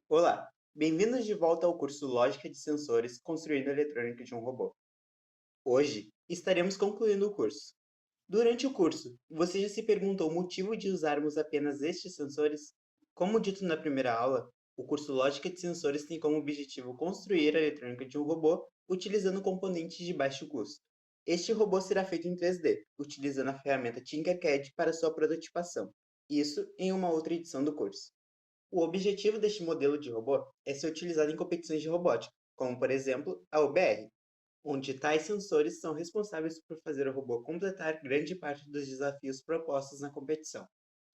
Olá, bem-vindos de volta ao curso Lógica de Sensores Construindo a Eletrônica de um Robô. Hoje estaremos concluindo o curso. Durante o curso, você já se perguntou o motivo de usarmos apenas estes sensores? Como dito na primeira aula, o curso Lógica de Sensores tem como objetivo construir a eletrônica de um robô utilizando componentes de baixo custo. Este robô será feito em 3D, utilizando a ferramenta Tinkercad para sua prototipação. Isso em uma outra edição do curso. O objetivo deste modelo de robô é ser utilizado em competições de robótica, como por exemplo a OBR, onde tais sensores são responsáveis por fazer o robô completar grande parte dos desafios propostos na competição.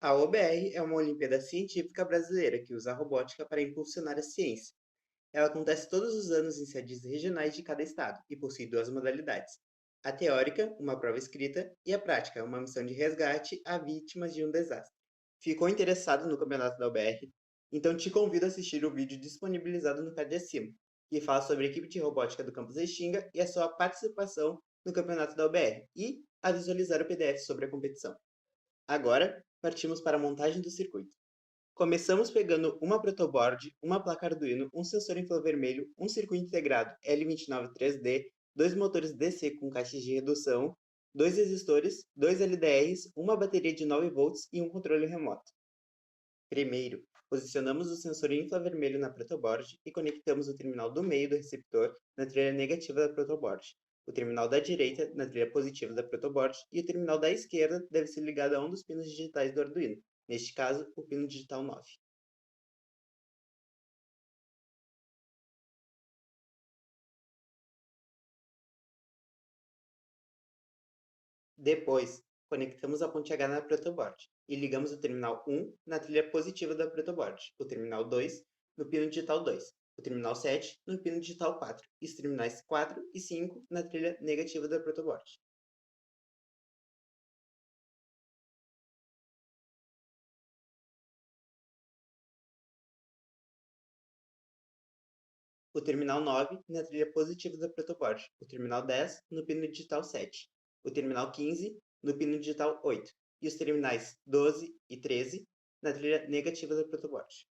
A OBR é uma Olimpíada Científica brasileira que usa a robótica para impulsionar a ciência. Ela acontece todos os anos em sedes regionais de cada estado e possui duas modalidades: a teórica, uma prova escrita, e a prática, uma missão de resgate a vítimas de um desastre. Ficou interessado no campeonato da UBR? Então te convido a assistir o vídeo disponibilizado no card acima, que fala sobre a equipe de robótica do campus Restinga e a sua participação no campeonato da UBR, e a visualizar o PDF sobre a competição. Agora, partimos para a montagem do circuito. Começamos pegando uma protoboard, uma placa Arduino, um sensor infravermelho, um circuito integrado L29 3D, dois motores DC com caixas de redução, dois resistores, dois LDRs, uma bateria de 9 volts e um controle remoto. Primeiro, posicionamos o sensor infravermelho na protoboard e conectamos o terminal do meio do receptor na trilha negativa da protoboard, o terminal da direita na trilha positiva da protoboard e o terminal da esquerda deve ser ligado a um dos pinos digitais do Arduino, neste caso, o pino digital 9. Depois, conectamos a ponte H na protoboard e ligamos o terminal 1 na trilha positiva da protoboard, o terminal 2 no pino digital 2, o terminal 7 no pino digital 4 e os terminais 4 e 5 na trilha negativa da protoboard. O terminal 9 na trilha positiva da protoboard, o terminal 10 no pino digital 7, o terminal 15 no pino digital 8 e os terminais 12 e 13 na trilha negativa da protoboard.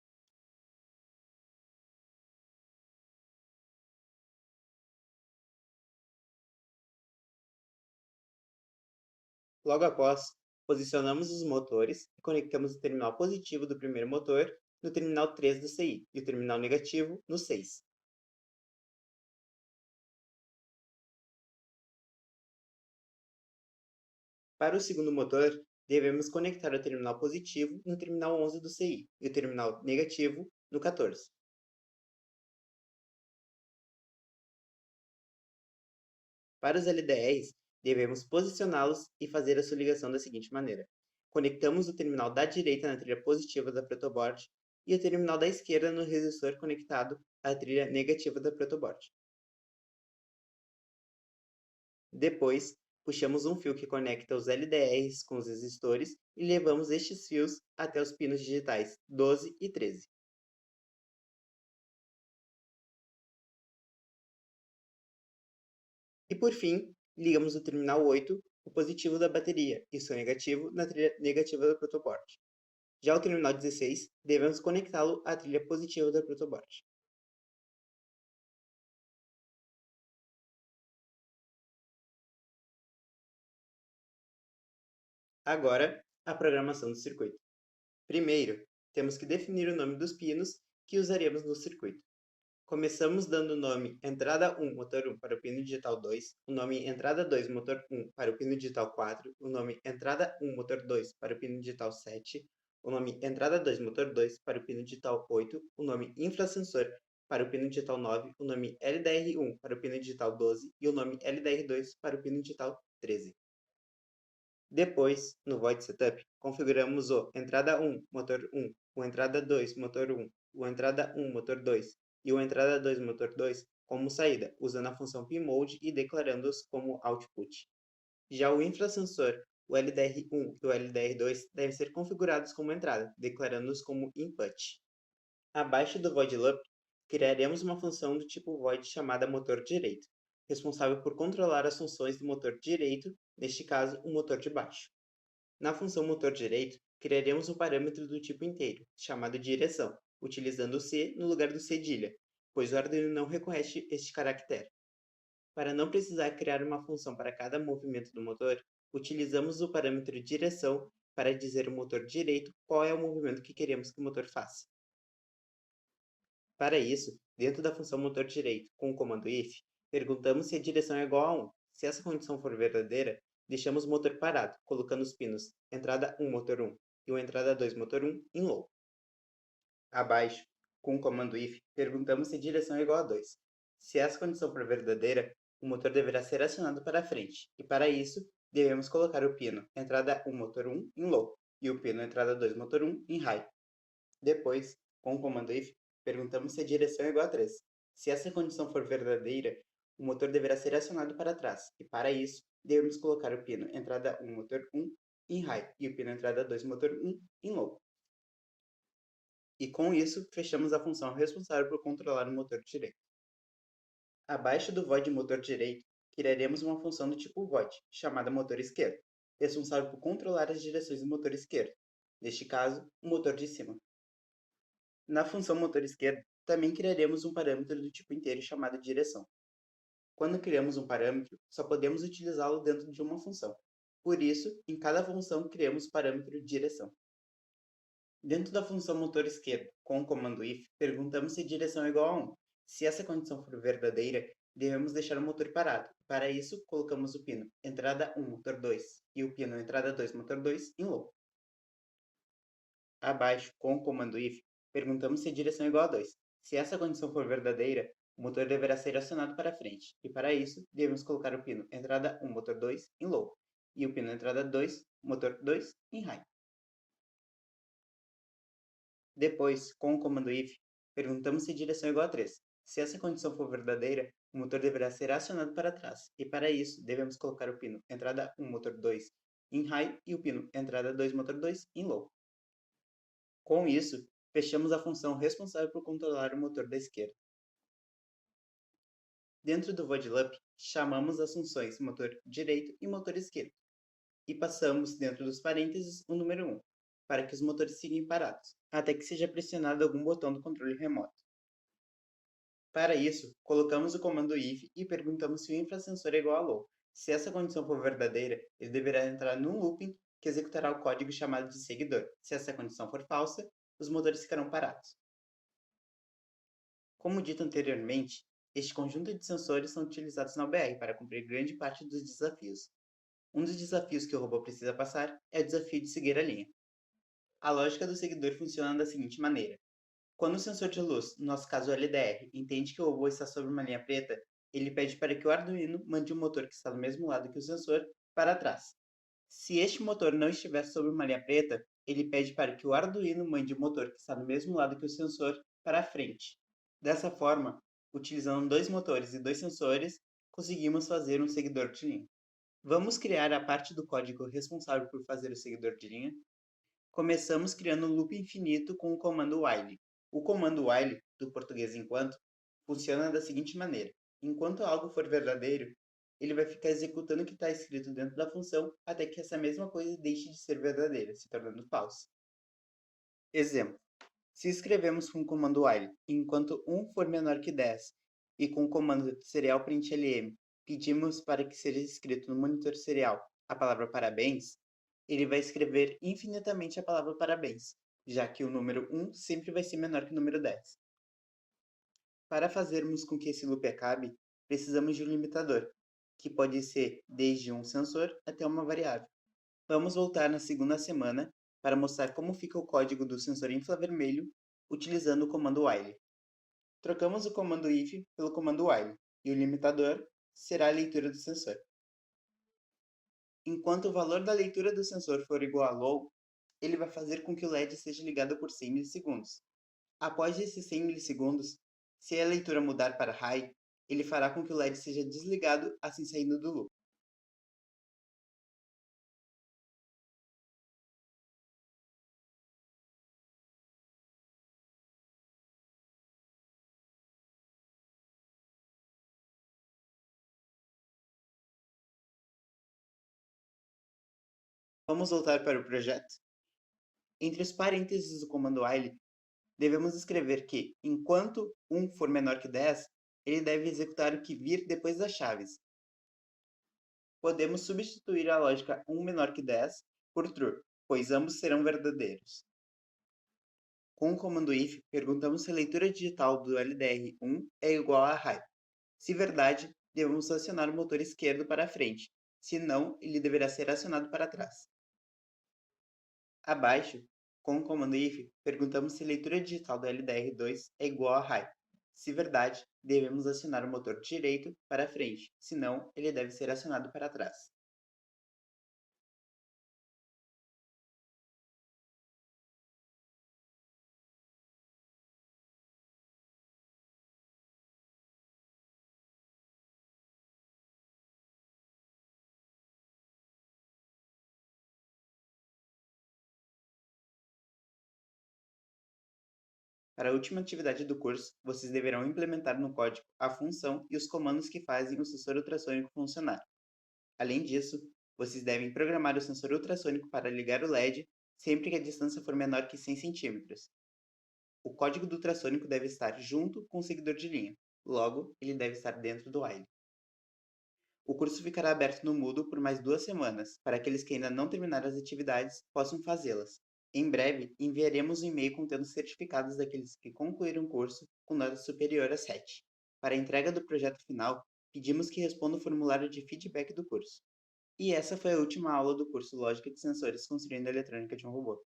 Logo após, posicionamos os motores e conectamos o terminal positivo do primeiro motor no terminal 3 do CI e o terminal negativo no 6. Para o segundo motor, devemos conectar o terminal positivo no terminal 11 do CI e o terminal negativo no 14. Para os LDRs, devemos posicioná-los e fazer a sua ligação da seguinte maneira: conectamos o terminal da direita na trilha positiva da protoboard e o terminal da esquerda no resistor conectado à trilha negativa da protoboard. Depois, puxamos um fio que conecta os LDRs com os resistores e levamos estes fios até os pinos digitais 12 e 13. E por fim, ligamos o terminal 8, o positivo da bateria, e seu negativo na trilha negativa da protoboard. Já o terminal 16, devemos conectá-lo à trilha positiva da protoboard. Agora, a programação do circuito. Primeiro, temos que definir o nome dos pinos que usaremos no circuito. Começamos dando o nome entrada 1 motor 1 para o pino digital 2, o nome entrada 2 motor 1 para o pino digital 4, o nome entrada 1 motor 2 para o pino digital 7, o nome entrada 2 motor 2 para o pino digital 8, o nome infrasensor para o pino digital 9, o nome LDR1 para o pino digital 12 e o nome LDR2 para o pino digital 13. Depois, no Void Setup, configuramos o entrada 1 motor 1, o entrada 2 motor 1, o entrada 1 motor 2 e o entrada 2 motor 2 como saída, usando a função pmode e declarando-os como output. Já o infrasensor, o LDR1 e o LDR2 devem ser configurados como entrada, declarando-os como input. Abaixo do void loop, criaremos uma função do tipo void chamada motor direito, responsável por controlar as funções do motor direito, neste caso, o motor de baixo. Na função motor direito, criaremos um parâmetro do tipo inteiro, chamado direção, utilizando o C no lugar do cedilha, pois o Arduino não reconhece este caractere. Para não precisar criar uma função para cada movimento do motor, utilizamos o parâmetro direção para dizer ao motor direito qual é o movimento que queremos que o motor faça. Para isso, dentro da função motor direito, com o comando if, perguntamos se a direção é igual a 1. Se essa condição for verdadeira, deixamos o motor parado, colocando os pinos entrada 1 motor 1 e o entrada 2 motor 1 em low. Abaixo, com o comando if, perguntamos se a direção é igual a 2. Se essa condição for verdadeira, o motor deverá ser acionado para frente, e para isso, devemos colocar o pino entrada 1 motor 1 em low e o pino entrada 2 motor 1 em high. Depois, com o comando if, perguntamos se a direção é igual a 3. Se essa condição for verdadeira, o motor deverá ser acionado para trás, e para isso, devemos colocar o pino entrada 1 motor 1 em high e o pino entrada 2 motor 1 em low. E com isso, fechamos a função responsável por controlar o motor direito. Abaixo do void motor direito, criaremos uma função do tipo void, chamada motor esquerdo, responsável por controlar as direções do motor esquerdo, neste caso, o motor de cima. Na função motor esquerdo, também criaremos um parâmetro do tipo inteiro chamado direção. Quando criamos um parâmetro, só podemos utilizá-lo dentro de uma função. Por isso, em cada função criamos o parâmetro direção. Dentro da função motor esquerdo, com o comando if, perguntamos se a direção é igual a 1. Se essa condição for verdadeira, devemos deixar o motor parado. Para isso, colocamos o pino entrada 1 motor 2 e o pino entrada 2 motor 2 em low. Abaixo, com o comando if, perguntamos se a direção é igual a 2. Se essa condição for verdadeira, o motor deverá ser acionado para frente, e para isso, devemos colocar o pino entrada 1 motor 2 em low e o pino entrada 2 motor 2 em high. Depois, com o comando if, perguntamos se a direção é igual a 3. Se essa condição for verdadeira, o motor deverá ser acionado para trás, e para isso, devemos colocar o pino entrada 1 motor 2 em high e o pino entrada 2 motor 2 em low. Com isso, fechamos a função responsável por controlar o motor da esquerda. Dentro do void loop, chamamos as funções motor direito e motor esquerdo, e passamos dentro dos parênteses o número 1, para que os motores sigam parados, até que seja pressionado algum botão do controle remoto. Para isso, colocamos o comando if e perguntamos se o infrasensor é igual a low. Se essa condição for verdadeira, ele deverá entrar num looping que executará o código chamado de seguidor. Se essa condição for falsa, os motores ficarão parados. Como dito anteriormente, este conjunto de sensores são utilizados na OBR para cumprir grande parte dos desafios. Um dos desafios que o robô precisa passar é o desafio de seguir a linha. A lógica do seguidor funciona da seguinte maneira. Quando o sensor de luz, no nosso caso o LDR, entende que o robô está sobre uma linha preta, ele pede para que o Arduino mande o motor que está do mesmo lado que o sensor para trás. Se este motor não estiver sobre uma linha preta, ele pede para que o Arduino mande o motor que está do mesmo lado que o sensor para frente. Dessa forma, utilizando dois motores e dois sensores, conseguimos fazer um seguidor de linha. Vamos criar a parte do código responsável por fazer o seguidor de linha. Começamos criando um loop infinito com o comando while. O comando while, do português enquanto, funciona da seguinte maneira. Enquanto algo for verdadeiro, ele vai ficar executando o que está escrito dentro da função até que essa mesma coisa deixe de ser verdadeira, se tornando falsa. Exemplo. Se escrevemos com o comando while, enquanto 1 for menor que 10, e com o comando serial.println pedimos para que seja escrito no monitor serial a palavra parabéns, ele vai escrever infinitamente a palavra parabéns, já que o número 1 sempre vai ser menor que o número 10. Para fazermos com que esse loop acabe, precisamos de um limitador, que pode ser desde um sensor até uma variável. Vamos voltar na segunda semana para mostrar como fica o código do sensor infravermelho utilizando o comando while. Trocamos o comando if pelo comando while, e o limitador será a leitura do sensor. Enquanto o valor da leitura do sensor for igual a low, ele vai fazer com que o LED seja ligado por 100 milissegundos. Após esses 100 milissegundos, se a leitura mudar para high, ele fará com que o LED seja desligado, assim saindo do loop. Vamos voltar para o projeto? Entre os parênteses do comando while, devemos escrever que, enquanto 1 for menor que 10, ele deve executar o que vir depois das chaves. Podemos substituir a lógica 1 menor que 10 por true, pois ambos serão verdadeiros. Com o comando if, perguntamos se a leitura digital do LDR1 é igual a high. Se verdade, devemos acionar o motor esquerdo para frente, se não, ele deverá ser acionado para trás. Abaixo, com o comando if, perguntamos se a leitura digital do LDR2 é igual a high. Se verdade, devemos acionar o motor direito para frente, se não, ele deve ser acionado para trás. Para a última atividade do curso, vocês deverão implementar no código a função e os comandos que fazem o sensor ultrassônico funcionar. Além disso, vocês devem programar o sensor ultrassônico para ligar o LED sempre que a distância for menor que 100 cm. O código do ultrassônico deve estar junto com o seguidor de linha, logo, ele deve estar dentro do while. O curso ficará aberto no Moodle por mais 2 semanas, para aqueles que ainda não terminaram as atividades possam fazê-las. Em breve, enviaremos um e-mail contendo certificados daqueles que concluíram o curso com nota superior a 7. Para a entrega do projeto final, pedimos que responda o formulário de feedback do curso. E essa foi a última aula do curso Lógica de Sensores Construindo a Eletrônica de um Robô.